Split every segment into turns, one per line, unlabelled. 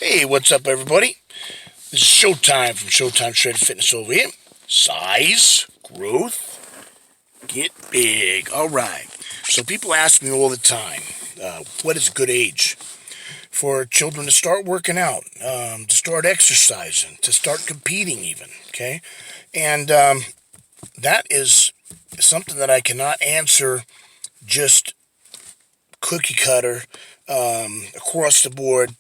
Hey, what's up, everybody? This is Showtime from Showtime Shredded Fitness over here. Size, growth, get big. All right. So people ask me all the time, what is a good age for children to start working out, to start exercising, to start competing even, okay? And that is something that I cannot answer just cookie cutter across the board.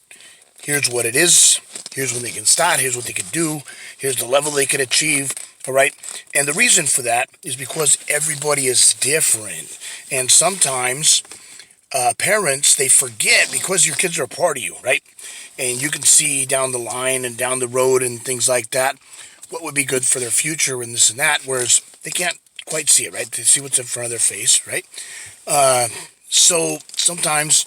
Here's what it is. Here's when they can start. Here's what they can do. Here's the level they can achieve. All right. And the reason for that is because everybody is different. And sometimes parents, they forget because your kids are a part of you, right? And you can see down the line and down the road and things like that what would be good for their future and this and that, whereas they can't quite see it, right? They see what's in front of their face, right? So sometimes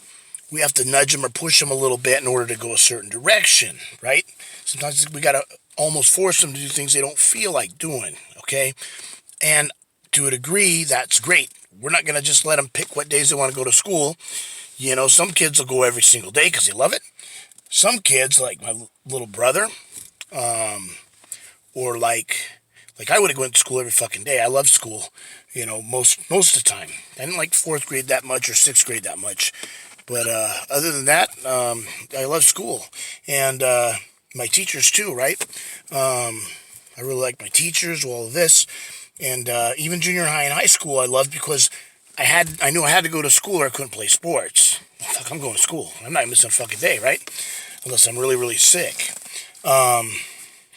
we have to nudge them or push them a little bit in order to go a certain direction, right? Sometimes we got to almost force them to do things they don't feel like doing, okay? And to a degree, that's great. We're not going to just let them pick what days they want to go to school. You know, some kids will go every single day because they love it. Some kids, like my little brother, or like I would have went to school every fucking day. I love school, you know, most of the time. I didn't like fourth grade that much or sixth grade that much. But other than that, I love school. And my teachers too, right? I really like my teachers, all of this. And even junior high and high school I loved because I knew I had to go to school or I couldn't play sports. Fuck, I'm going to school. I'm not missing a fucking day, right? Unless I'm really, really sick.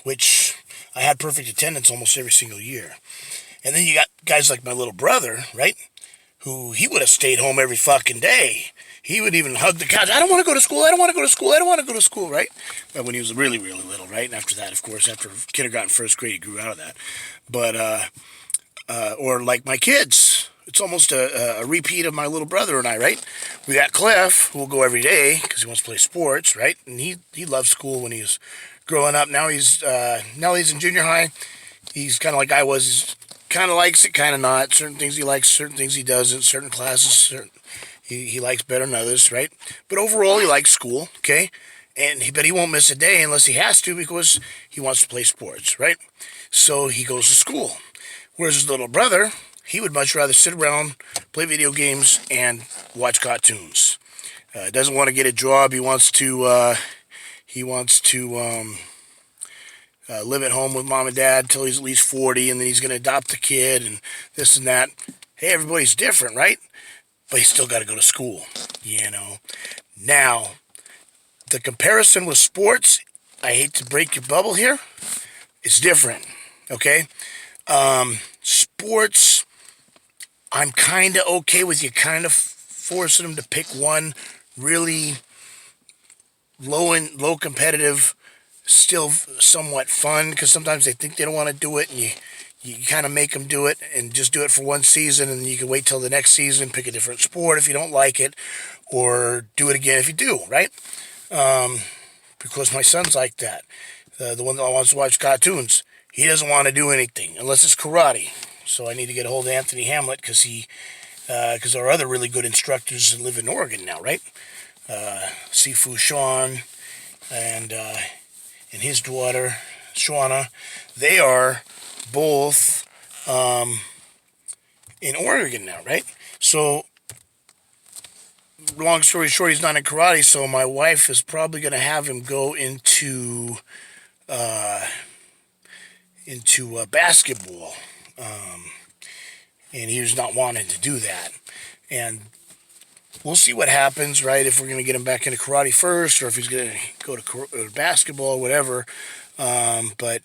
Which I had perfect attendance almost every single year. And then you got guys like my little brother, right? Who he would have stayed home every fucking day. He would even hug the couch. I don't want to go to school. I don't want to go to school. I don't want to go to school, right? But when he was really, really little, right? And after that, of course, after kindergarten, first grade, he grew out of that. But, or like my kids. It's almost a repeat of my little brother and I, right? We got Cliff, who will go every day because he wants to play sports, right? And he loved school when he was growing up. Now he's in junior high. He's kind of like I was. He's kind of likes it, kind of not. Certain things he likes, certain things he doesn't. Certain classes, he likes better than others, right? But overall, he likes school, okay? But he won't miss a day unless he has to because he wants to play sports, right? So he goes to school. Whereas his little brother, he would much rather sit around, play video games, and watch cartoons. Doesn't want to get a job. He wants to live at home with mom and dad till he's at least 40, and then he's going to adopt a kid and this and that. Hey, everybody's different, right? But he's still got to go to school, you know. Now, the comparison with sports, I hate to break your bubble here, it's different, okay? Sports, I'm kind of okay with you kind of forcing them to pick one really low competitive, still somewhat fun, because sometimes they think they don't want to do it, and you kind of make them do it and just do it for one season, and you can wait till the next season, pick a different sport if you don't like it, or do it again if you do, right? Because my son's like that. The one that wants to watch cartoons, he doesn't want to do anything unless it's karate. So I need to get a hold of Anthony Hamlet because our other really good instructors live in Oregon now, right? Sifu Sean and his daughter Shauna, they are both in Oregon now, right? So, long story short, he's not in karate, so my wife is probably going to have him go into basketball, and he was not wanting to do that. And we'll see what happens, right? If we're going to get him back into karate first, or if he's going to go to basketball, or whatever. But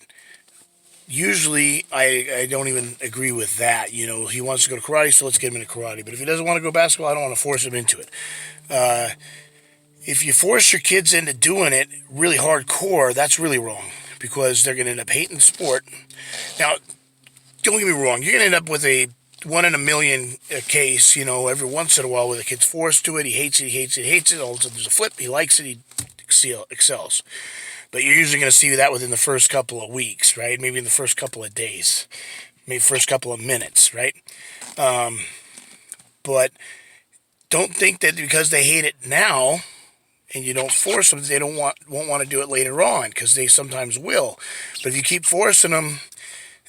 usually I don't even agree with that. You know, he wants to go to karate, so let's get him into karate. But if he doesn't want to go basketball, I don't want to force him into it. If you force your kids into doing it really hardcore, that's really wrong because they're going to end up hating the sport. Now, don't get me wrong, you're going to end up with a 1 in a million case, you know, every once in a while where the kid's forced to it, he hates it, he hates it, he hates it, all of a sudden there's a flip, he likes it, he excels. But you're usually going to see that within the first couple of weeks, right? Maybe in the first couple of days, maybe first couple of minutes, right? But don't think that because they hate it now, and you don't force them, they won't want to do it later on, because they sometimes will. But if you keep forcing them,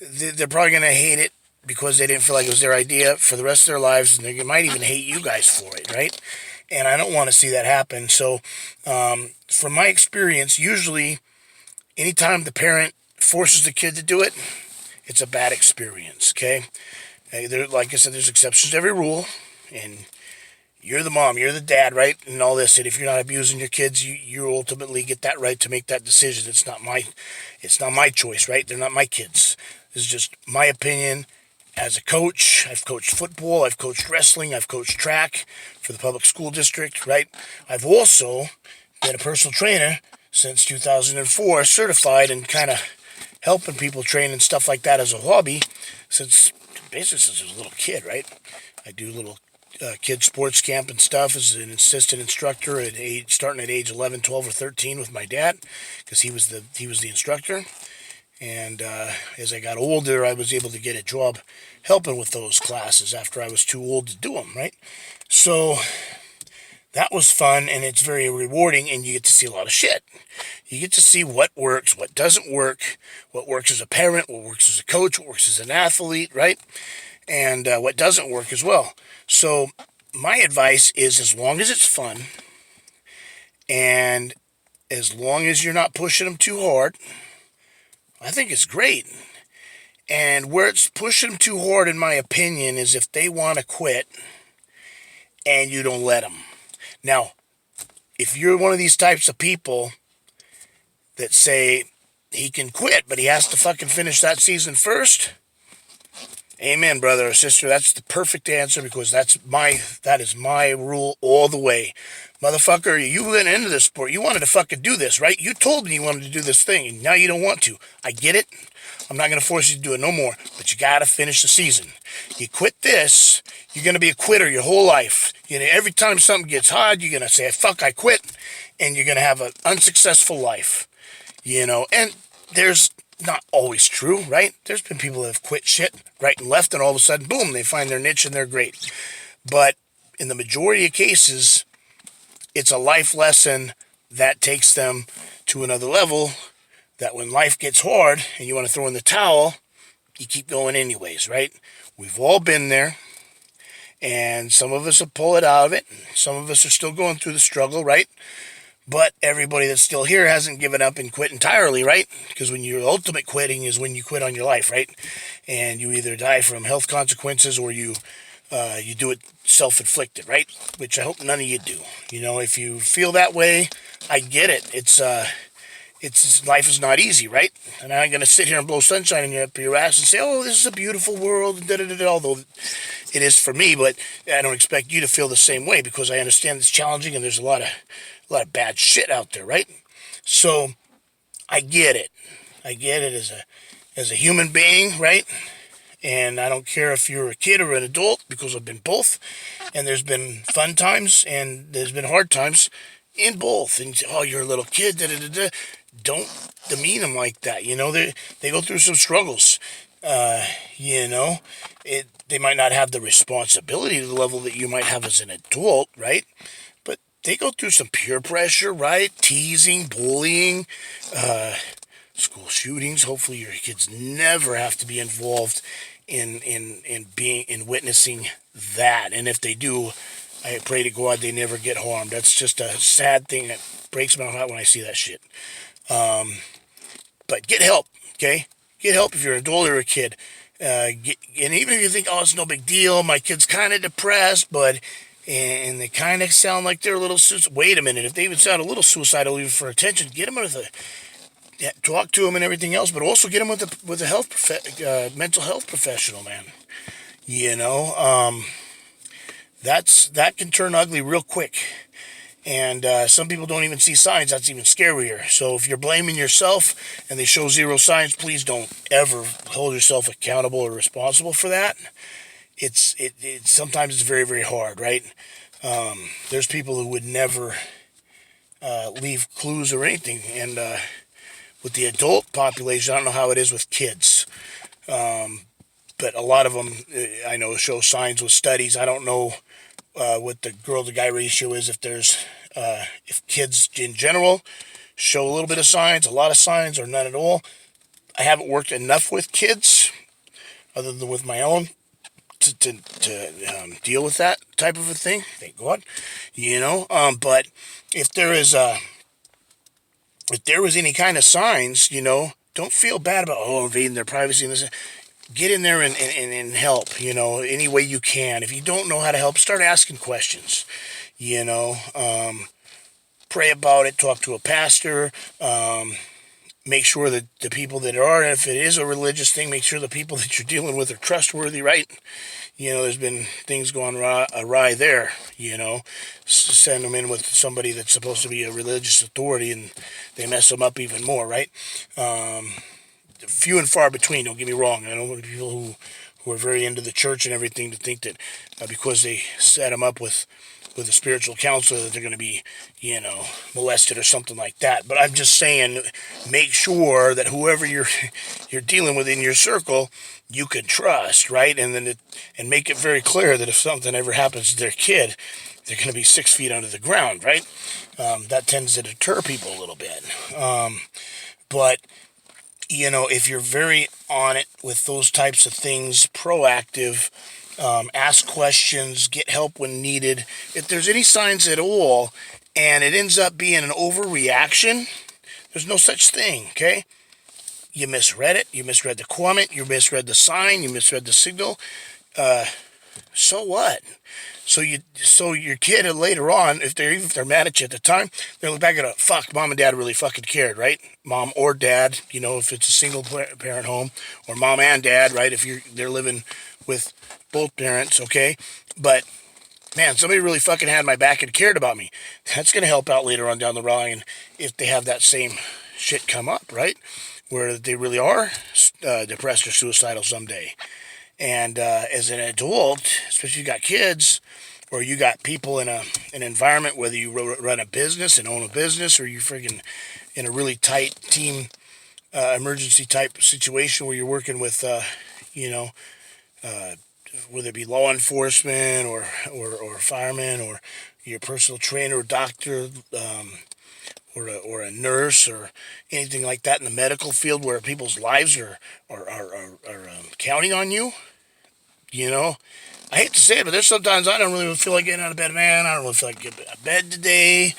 they're probably going to hate it because they didn't feel like it was their idea for the rest of their lives, and they might even hate you guys for it, right? And I don't want to see that happen. So, from my experience, usually anytime the parent forces the kid to do it, it's a bad experience, okay? Like I said, there's exceptions to every rule, and you're the mom, you're the dad, right? And all this, and if you're not abusing your kids, you ultimately get that right to make that decision. It's not my choice, right? They're not my kids. This is just my opinion as a coach. I've coached football, I've coached wrestling, I've coached track for the public school district, right? I've also been a personal trainer since 2004, certified, and kind of helping people train and stuff like that as a hobby basically since I was a little kid, right? I do little kid sports camp and stuff as an assistant instructor starting at age 11, 12, or 13 with my dad, because he was the instructor. And as I got older, I was able to get a job helping with those classes after I was too old to do them, right? So that was fun, and it's very rewarding, and you get to see a lot of shit. You get to see what works, what doesn't work, what works as a parent, what works as a coach, what works as an athlete, right? And what doesn't work as well. So my advice is, as long as it's fun, and as long as you're not pushing them too hard, I think it's great. And where it's pushing them too hard, in my opinion, is if they want to quit and you don't let them. Now, if you're one of these types of people that say he can quit, but he has to fucking finish that season first, amen, brother or sister. That's the perfect answer, because that is my rule all the way. Motherfucker, you went into this sport. You wanted to fucking do this, right? You told me you wanted to do this thing, and now you don't want to. I get it. I'm not going to force you to do it no more, but you got to finish the season. You quit this, you're going to be a quitter your whole life. You know, every time something gets hard, you're going to say, fuck, I quit, and you're going to have an unsuccessful life. You know, and there's not always true, right? There's been people that have quit shit right and left, and all of a sudden, boom, they find their niche and they're great. But in the majority of cases, it's a life lesson that takes them to another level, that when life gets hard and you want to throw in the towel, you keep going anyways, right? We've all been there, and some of us have pulled it out of it. Some of us are still going through the struggle, right? But everybody that's still here hasn't given up and quit entirely, right? Because when your ultimate quitting is when you quit on your life, right? And you either die from health consequences, or you do it self-inflicted, right? Which I hope none of you do. You know, if you feel that way, I get it. It's life is not easy, right? And I'm going to sit here and blow sunshine in your ass and say, oh, this is a beautiful world, although it is for me, but I don't expect you to feel the same way, because I understand it's challenging and there's a lot of bad shit out there, right? So I get it. I get it as a human being, right? And I don't care if you're a kid or an adult, because I've been both. And there's been fun times and there's been hard times in both. And oh, you're a little kid, don't demean them like that. You know, they go through some struggles. You know, they might not have the responsibility to the level that you might have as an adult, right? But they go through some peer pressure, right? Teasing, bullying, school shootings. Hopefully your kids never have to be involved in witnessing that. And if they do, I pray to God they never get harmed. That's just a sad thing that breaks my heart when I see that shit. But get help, okay? Get help if you're an adult or a kid. And even if you think, oh, it's no big deal, my kid's kind of depressed, and they kind of sound like they're a little wait a minute, if they even sound a little suicidal even for attention, get them with talk to them and everything else, but also get them with a mental health professional, man. You know, that can turn ugly real quick. And some people don't even see signs. That's even scarier. So if you're blaming yourself and they show zero signs, please don't ever hold yourself accountable or responsible for that. It's sometimes it's very, very hard, right? There's people who would never leave clues or anything. And with the adult population, I don't know how it is with kids. But a lot of them, I know, show signs with studies. I don't know what the girl to guy ratio is, if there's If kids in general show a little bit of signs, a lot of signs, or none at all, I haven't worked enough with kids, other than with my own, to deal with that type of a thing. Thank God, But if there is any kind of signs, don't feel bad about invading their privacy and this. Get in there and help, any way you can. If you don't know how to help, start asking questions. Pray about it. Talk to a pastor. Make sure that the people that are, if it is a religious thing, make sure the people that you're dealing with are trustworthy, right? There's been things going awry there, Send them in with somebody that's supposed to be a religious authority and they mess them up even more, right? Few and far between, don't get me wrong. I don't want people who are very into the church and everything to think that because they set them up with a spiritual counselor that they're going to be, molested or something like that. But I'm just saying, make sure that whoever you're dealing with in your circle, you can trust, right? And then and make it very clear that if something ever happens to their kid, they're going to be 6 feet under the ground, right? That tends to deter people a little bit. But if you're very on it with those types of things, proactive, ask questions, get help when needed. If there's any signs at all and it ends up being an overreaction, there's no such thing, okay? You misread it, you misread the comment, you misread the sign, you misread the signal. So what? So your kid later on, if they're mad at you at the time, they'll look back at it, fuck, mom and dad really fucking cared, right? Mom or dad, if it's a single parent home, or mom and dad, right? If they're living with both parents, okay? But man, somebody really fucking had my back and cared about me. That's gonna help out later on down the line if they have that same shit come up, right? Where they really are depressed or suicidal someday. And as an adult, especially if you got kids, or you got people in an environment, whether you run a business and own a business, or you friggin' in a really tight team emergency type situation where you're working with, whether it be law enforcement or firemen, or your personal trainer or doctor, or a nurse or anything like that in the medical field where people's lives are counting on you. I hate to say it, but there's sometimes I don't really feel like getting out of bed, man. I don't really feel like getting out of bed today.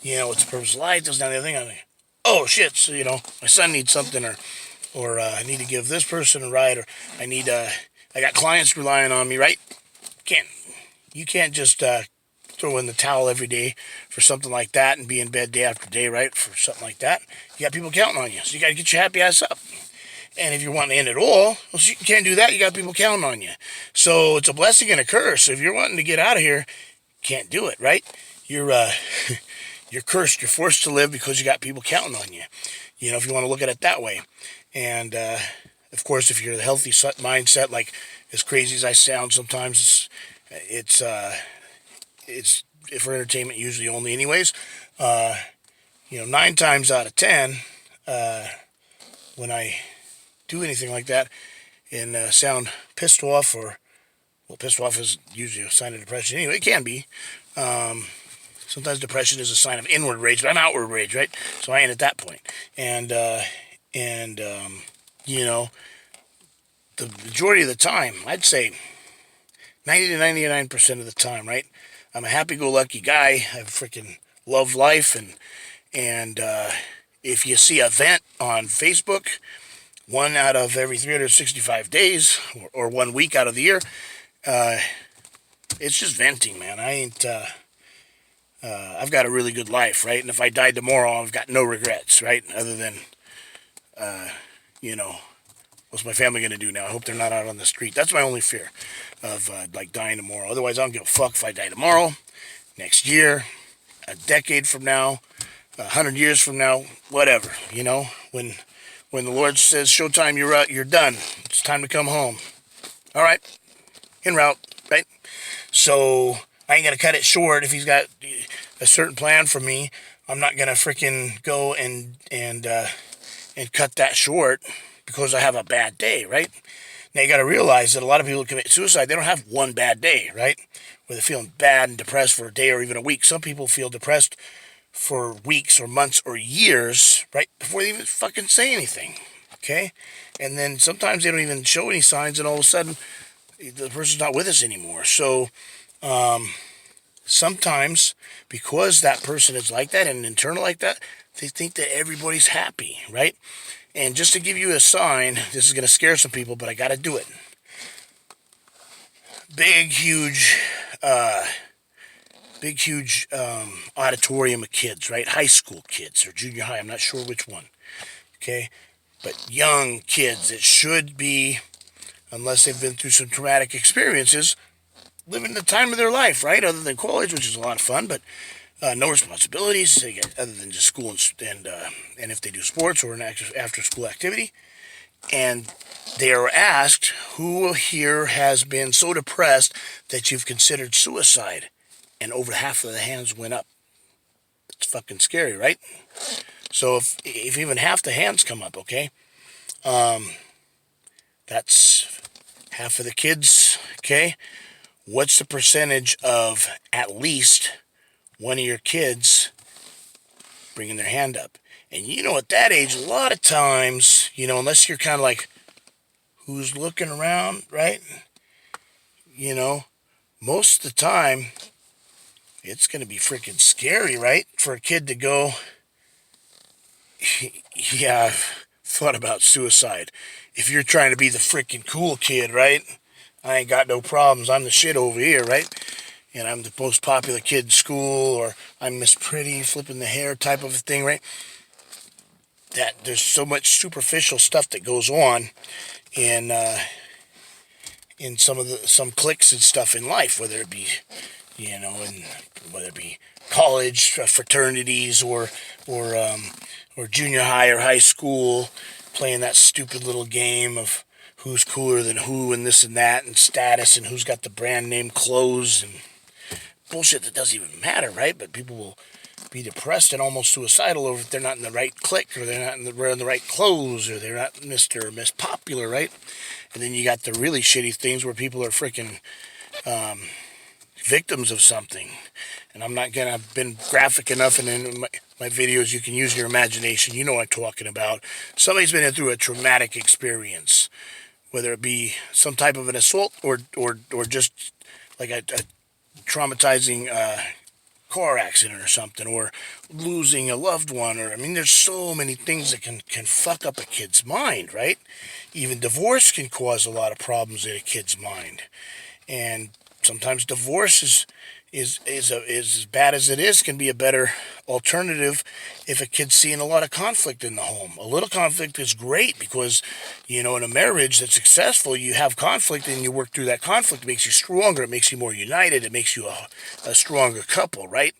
What's the purpose of life? This, not the other thing. I'm like, oh shit, so my son needs something, or I need to give this person a ride, or I got clients relying on me, right? You can't just throw in the towel every day for something like that and be in bed day after day, right? For something like that. You got people counting on you, so you got to get your happy ass up. And if you're wanting to end it all, well, you can't do that. You got people counting on you. So it's a blessing and a curse. So if you're wanting to get out of here, can't do it, right? You're you're cursed. You're forced to live because you got people counting on you. If you want to look at it that way. And of course, if you're the healthy mindset, like as crazy as I sound sometimes, it's for entertainment usually only anyways. 9 times out of 10, when I do anything like that and sound pissed off, pissed off is usually a sign of depression anyway. It can be. Sometimes depression is a sign of inward rage, but I'm outward rage, right? So I ain't at that point. And the majority of the time, I'd say 90 to 99% of the time, right? I'm a happy-go-lucky guy. I freaking love life, and if you see a vent on Facebook, 1 out of every 365 days, or 1 week out of the year, it's just venting, man. I ain't. I've got a really good life, right? And if I died tomorrow, I've got no regrets, right? Other than, what's my family gonna do now? I hope they're not out on the street. That's my only fear of dying tomorrow. Otherwise, I don't give a fuck if I die tomorrow, next year, a decade from now, 100 years from now, whatever. When the Lord says, "Showtime, you're done. It's time to come home." All right, en route, right? So I ain't gonna cut it short if He's got a certain plan for me. I'm not gonna freaking go and cut that short because I have a bad day, right? Now you got to realize that a lot of people who commit suicide, they don't have one bad day, right? Where they're feeling bad and depressed for a day or even a week. Some people feel depressed for weeks or months or years, right, before they even fucking say anything, okay? And then sometimes they don't even show any signs, and all of a sudden, the person's not with us anymore. So sometimes, because that person is like that and internal like that, they think that everybody's happy, right? And just to give you a sign, this is going to scare some people, but I got to do it. Big, huge auditorium of kids, right? High school kids or junior high. I'm not sure which one. Okay? But young kids, it should be, unless they've been through some traumatic experiences, living the time of their life, right? Other than college, which is a lot of fun, but no responsibilities other than just school and if they do sports or an after-school activity. And they are asked, who here has been so depressed that you've considered suicide? And over half of the hands went up. It's fucking scary, right? So if even half the hands come up, okay, that's half of the kids, okay? What's the percentage of at least one of your kids bringing their hand up? And at that age, a lot of times, unless you're kind of like, who's looking around, right? Most of the time, it's going to be freaking scary, right? For a kid to go, yeah, I've thought about suicide. If you're trying to be the freaking cool kid, right? I ain't got no problems. I'm the shit over here, right? And I'm the most popular kid in school, or I'm Miss Pretty, flipping the hair type of a thing, right? That there's so much superficial stuff that goes on in some cliques and stuff in life, whether it be and whether it be college fraternities or junior high or high school, playing that stupid little game of who's cooler than who and this and that and status and who's got the brand name clothes and bullshit that doesn't even matter, right? But people will be depressed and almost suicidal over if they're not in the right clique or they're not wearing the right clothes or they're not Mr. or Miss Popular, right? And then you got the really shitty things where people are freaking victims of something. And I've been graphic enough, and in my videos you can use your imagination. You know what I'm talking about. Somebody's been through a traumatic experience, whether it be some type of an assault or just like a traumatizing car accident or something, or losing a loved one, or there's so many things that can fuck up a kid's mind, right? Even divorce can cause a lot of problems in a kid's mind, and sometimes divorce is as bad as it is, can be a better alternative if a kid's seeing a lot of conflict in the home. A little conflict is great because, in a marriage that's successful, you have conflict and you work through that conflict. It makes you stronger. It makes you more united. It makes you a stronger couple, right?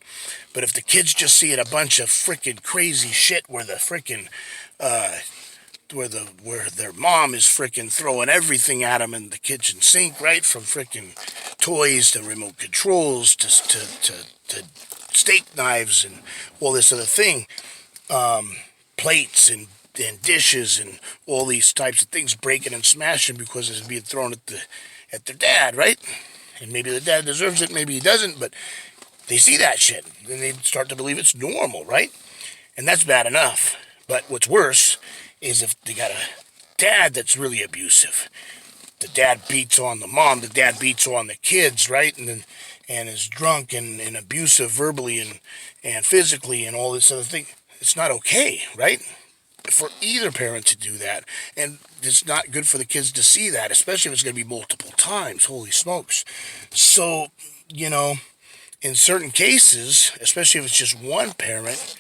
But if the kid's just seeing a bunch of freaking crazy shit where the freaking where their mom is freaking throwing everything at them in the kitchen sink, right? From freaking toys to remote controls to steak knives and all this other thing, plates and dishes and all these types of things breaking and smashing because it's being thrown at their dad, right? And maybe the dad deserves it, maybe he doesn't, but they see that shit and they start to believe it's normal, right? And that's bad enough. But what's worse is if they got a dad that's really abusive. The dad beats on the mom, the dad beats on the kids, right? And is drunk and abusive verbally and physically and all this other thing. It's not okay, right? For either parent to do that. And it's not good for the kids to see that, especially if it's going to be multiple times. Holy smokes. So, in certain cases, especially if it's just one parent,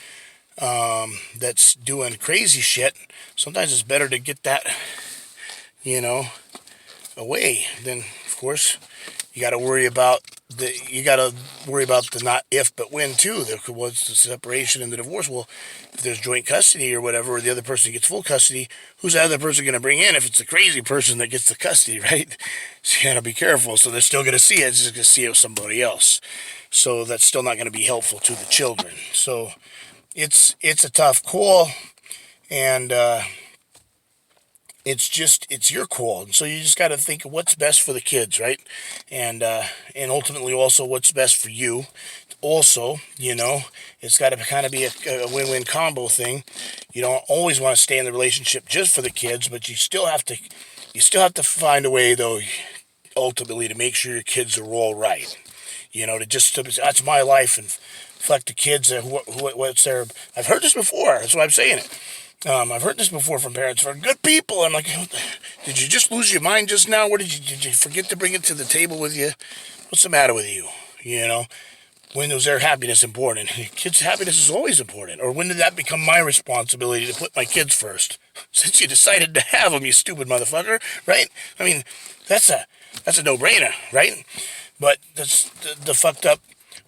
that's doing crazy shit, sometimes it's better to get that, away. Then, of course, you got to worry about the not if but when too. What's the separation and the divorce? Well, if there's joint custody or whatever, or the other person gets full custody, who's the other person going to bring in if it's the crazy person that gets the custody, right? So you got to be careful. So they're still going to see it. It's just going to see it with somebody else. So that's still not going to be helpful to the children. So it's a tough call, and it's your call. And so you just got to think of what's best for the kids, right? And ultimately also what's best for you. Also, it's got to kind of be a win-win combo thing. You don't always want to stay in the relationship just for the kids, but you still have to find a way, though, ultimately, to make sure your kids are all right. That's my life, and reflect the kids. What's their? I've heard this before. That's why I'm saying it. I've heard this before from parents. They're good people. I'm like, did you just lose your mind just now? Did you forget to bring it to the table with you? What's the matter with you? When was their happiness important? Kids' happiness is always important. Or when did that become my responsibility to put my kids first? Since you decided to have them, you stupid motherfucker, right? I mean, that's a no-brainer, right? But that's the fucked up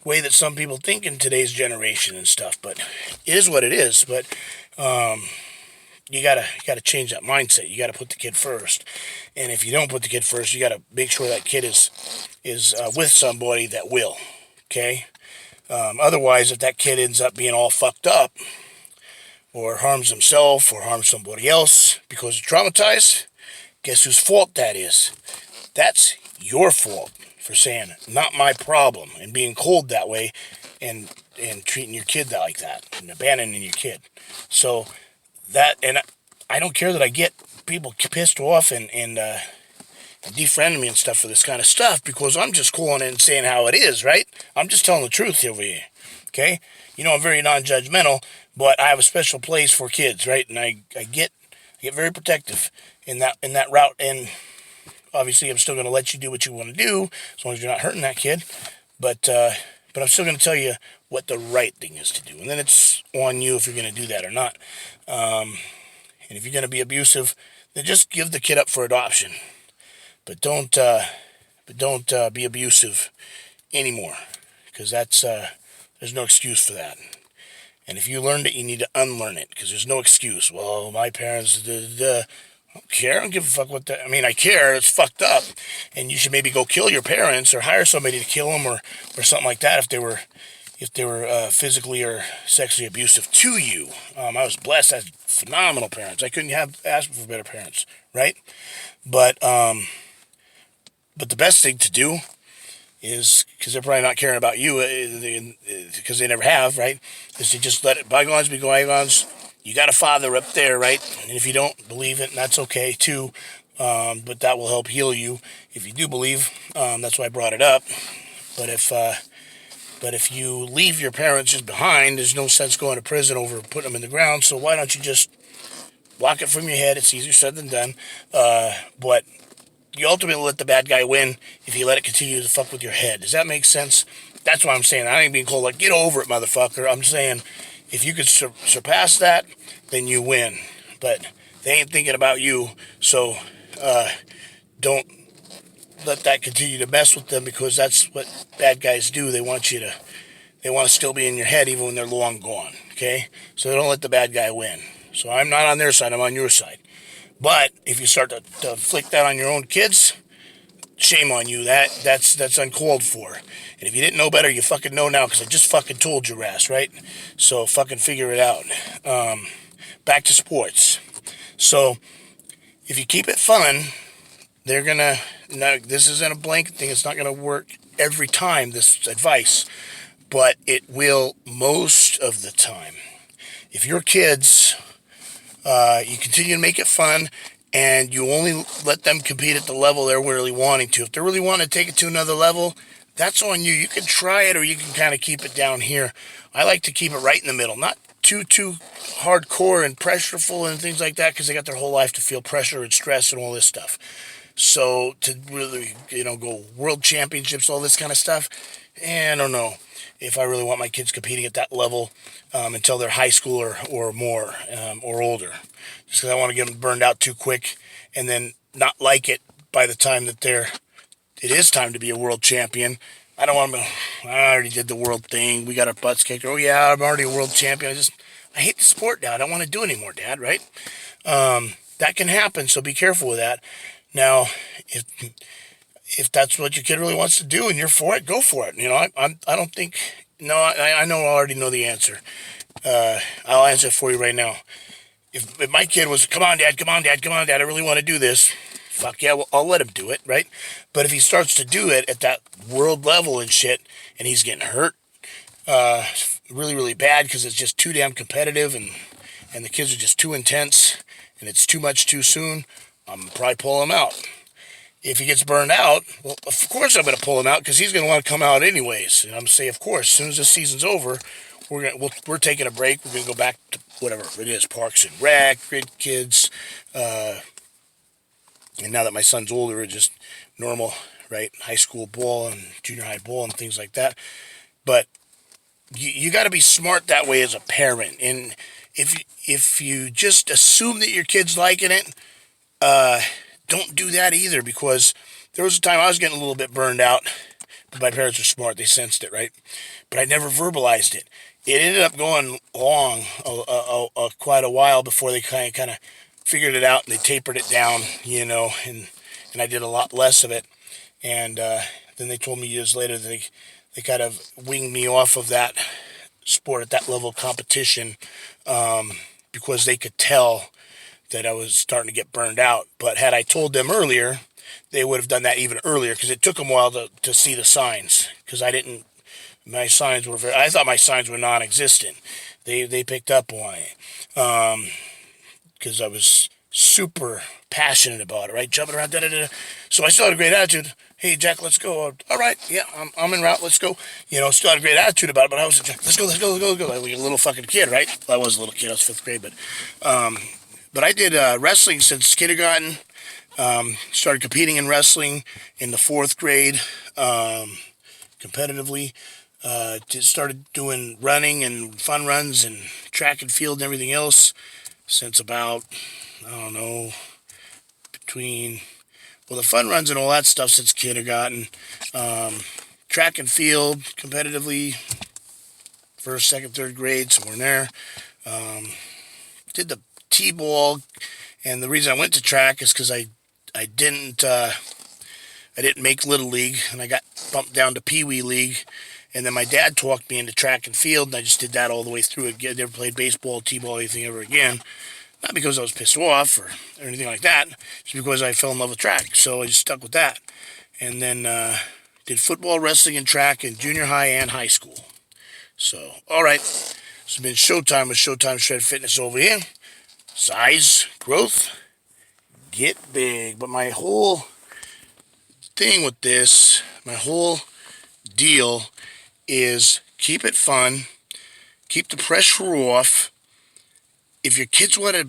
way that some people think in today's generation and stuff. But it is what it is. But you gotta change that mindset. You gotta put the kid first. And if you don't put the kid first, you gotta make sure that kid is with somebody that will. Okay. Otherwise, if that kid ends up being all fucked up, or harms himself, or harms somebody else because he's traumatized, guess whose fault that is? That's your fault for saying, not my problem, and being cold that way, and treating your kid like that, and abandoning your kid. So and I don't care that I get people pissed off and defriend me and stuff for this kind of stuff, because I'm just calling it and saying how it is, right? I'm just telling the truth over here, okay? I'm very non-judgmental, but I have a special place for kids, right? And I get very protective in that route, and obviously I'm still going to let you do what you want to do, as long as you're not hurting that kid, but I'm still going to tell you what the right thing is to do, and then it's on you if you're going to do that or not. And if you're going to be abusive, then just give the kid up for adoption. But don't be abusive anymore, because there's no excuse for that. And if you learned it, you need to unlearn it, because there's no excuse. Well, my parents, I don't care. I don't give a fuck what that. I mean, I care. It's fucked up, and you should maybe go kill your parents or hire somebody to kill them or something like that if they were physically or sexually abusive to you. I was blessed. I had phenomenal parents. I couldn't have asked for better parents, right? But the best thing to do is, because they're probably not caring about you, because they never have, right, is to just let bygones be bygones. You got a father up there, right? And if you don't believe it, that's okay too. But that will help heal you if you do believe. That's why I brought it up. But if you leave your parents just behind, there's no sense going to prison over putting them in the ground. So why don't you just block it from your head? It's easier said than done. But you ultimately let the bad guy win if you let it continue to fuck with your head. Does that make sense? That's what I'm saying. I ain't being cold like, get over it, motherfucker. I'm saying, if you could surpass that, then you win. But they ain't thinking about you, so don't let that continue to mess with them, because that's what bad guys do. They want to still be in your head even when they're long gone, okay? So don't let the bad guy win. So I'm not on their side, I'm on your side. But if you start to inflict that on your own kids, shame on you. That's uncalled for. And if you didn't know better, you fucking know now, because I just fucking told your ass, right? So fucking figure it out. Back to sports. So if you keep it fun, they're gonna. Now, this isn't a blanket thing. It's not gonna work every time, this advice, but it will most of the time. If your kids, you continue to make it fun, and you only let them compete at the level they're really wanting to. If they're really wanting to take it to another level, that's on you. You can try it, or you can kind of keep it down here. I like to keep it right in the middle, not too hardcore and pressureful and things like that, because they got their whole life to feel pressure and stress and all this stuff. So to really, go world championships, all this kind of stuff, I don't know if I really want my kids competing at that level until they're high school or more or older. Just because I want to get them burned out too quick and then not like it by the time that it is time to be a world champion. I don't want them to, I already did the world thing. We got our butts kicked. Oh, yeah, I'm already a world champion. I hate the sport now. I don't want to do it anymore, Dad, right? That can happen, so be careful with that. Now, if that's what your kid really wants to do and you're for it, go for it. I don't think, no, I know, I already know the answer. I'll answer it for you right now. if my kid was, come on, Dad, come on, Dad, come on, Dad, I really want to do this. Fuck yeah, well, I'll let him do it, right? But if he starts to do it at that world level and shit, and he's getting hurt, really, really bad because it's just too damn competitive and the kids are just too intense and it's too much too soon, I'm probably pull him out. If he gets burned out, well, of course I'm going to pull him out because he's going to want to come out anyways. And I'm going to say, of course, as soon as this season's over, we're taking a break. We're going to go back to whatever it is, Parks and Rec, Grid Kids. And now that my son's older, just normal, right, high school ball and junior high ball and things like that. But you got to be smart that way as a parent. And if you just assume that your kid's liking it, don't do that either, because there was a time I was getting a little bit burned out, but my parents were smart. They sensed it, right? But I never verbalized it. It ended up going long, quite a while before they kind of figured it out and they tapered it down, and I did a lot less of it. And then they told me years later that they kind of winged me off of that sport at that level of competition because they could tell that I was starting to get burned out. But had I told them earlier, they would have done that even earlier, because it took them a while to see the signs, because my signs were I thought my signs were non-existent. They picked up on it because I was super passionate about it, right? Jumping around, da-da-da-da. So I still had a great attitude. Hey, Jack, let's go. All right, yeah, I'm en route, let's go. Still had a great attitude about it, but I was like, let's go. Like a little fucking kid, right? Well, I was a little kid, I was 5th grade, but I did wrestling since kindergarten. Started competing in wrestling in the 4th grade, competitively. Just started doing running and fun runs and track and field and everything else since about, I don't know, the fun runs and all that stuff since kindergarten. Track and field competitively, 1st, 2nd, 3rd grade, somewhere in there. Did the T-ball, and the reason I went to track is because I didn't make Little League, and I got bumped down to Pee Wee League, and then my dad talked me into track and field, and I just did that all the way through again. Never played baseball, T-ball, anything ever again. Not because I was pissed off or anything like that, just because I fell in love with track, so I just stuck with that. And then did football, wrestling, and track in junior high and high school. So, all right, it's been Showtime with Showtime Shred Fitness over here. Size, growth, get big. But my whole thing with this, my whole deal is keep it fun, keep the pressure off. If your kids want to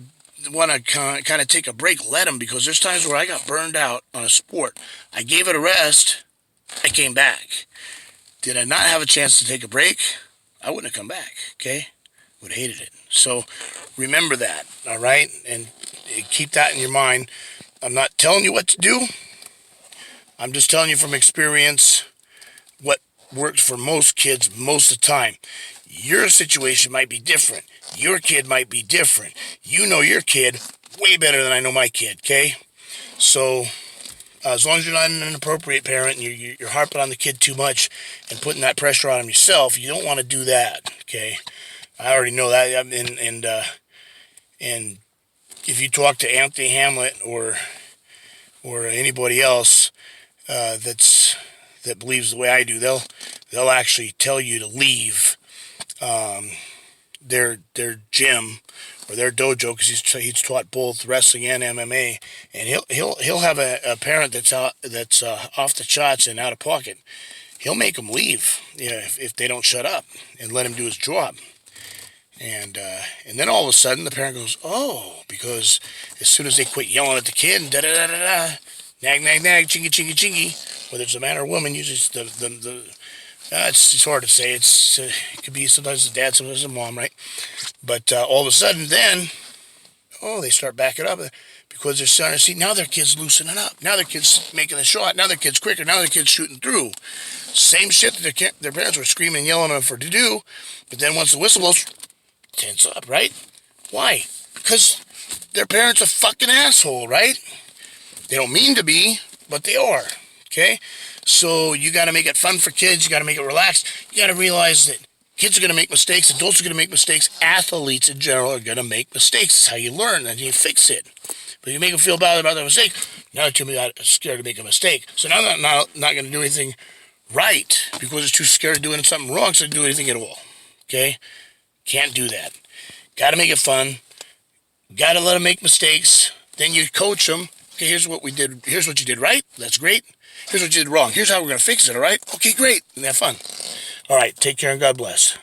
kind of take a break, let them, because there's times where I got burned out on a sport. I gave it a rest, I came back. Did I not have a chance to take a break, I wouldn't have come back, okay? Would have hated it. So remember that, all right? And keep that in your mind. I'm not telling you what to do. I'm just telling you from experience what works for most kids most of the time. Your situation might be different. Your kid might be different. You know your kid way better than I know my kid, okay? So as long as you're not an inappropriate parent and you're harping on the kid too much and putting that pressure on him yourself, you don't want to do that, okay? I already know that. And if you talk to Anthony Hamlet or anybody else that believes the way I do, they'll actually tell you to leave their gym or their dojo, because he's taught both wrestling and MMA, and he'll have a parent that's off the charts and out of pocket. He'll make them leave, if they don't shut up and let him do his job. And then all of a sudden the parent goes, oh, because as soon as they quit yelling at the kid and da-da-da-da-da, nag, nag, nag, chingy, chingy, chingy, whether it's a man or a woman, usually it's hard to say. It could be sometimes the dad, sometimes the mom, right? But all of a sudden then, they start backing up because they're starting to see now their kid's loosening up. Now their kid's making a shot. Now their kid's quicker. Now their kid's shooting through. Same shit that their parents were screaming and yelling at them for to do. But then once the whistle blows, tense up, right? Why? Because their parents are fucking asshole, right? They don't mean to be, but they are, okay? So you got to make it fun for kids. You got to make it relaxed. You got to realize that Kids are going to make mistakes. Adults are going to make mistakes. Athletes in general are going to make mistakes. It's how you learn and you fix it. But you make them feel bad about their mistake. Now they're too scared to make a mistake. So now they're not going to do anything right because they're too scared of doing something wrong, so they don't do anything at all. Okay? Can't do that. Got to make it fun. Got to let them make mistakes. Then you coach them. Okay, here's what we did. Here's what you did right. That's great. Here's what you did wrong. Here's how we're going to fix it, all right? Okay, great. And have fun. All right, take care and God bless.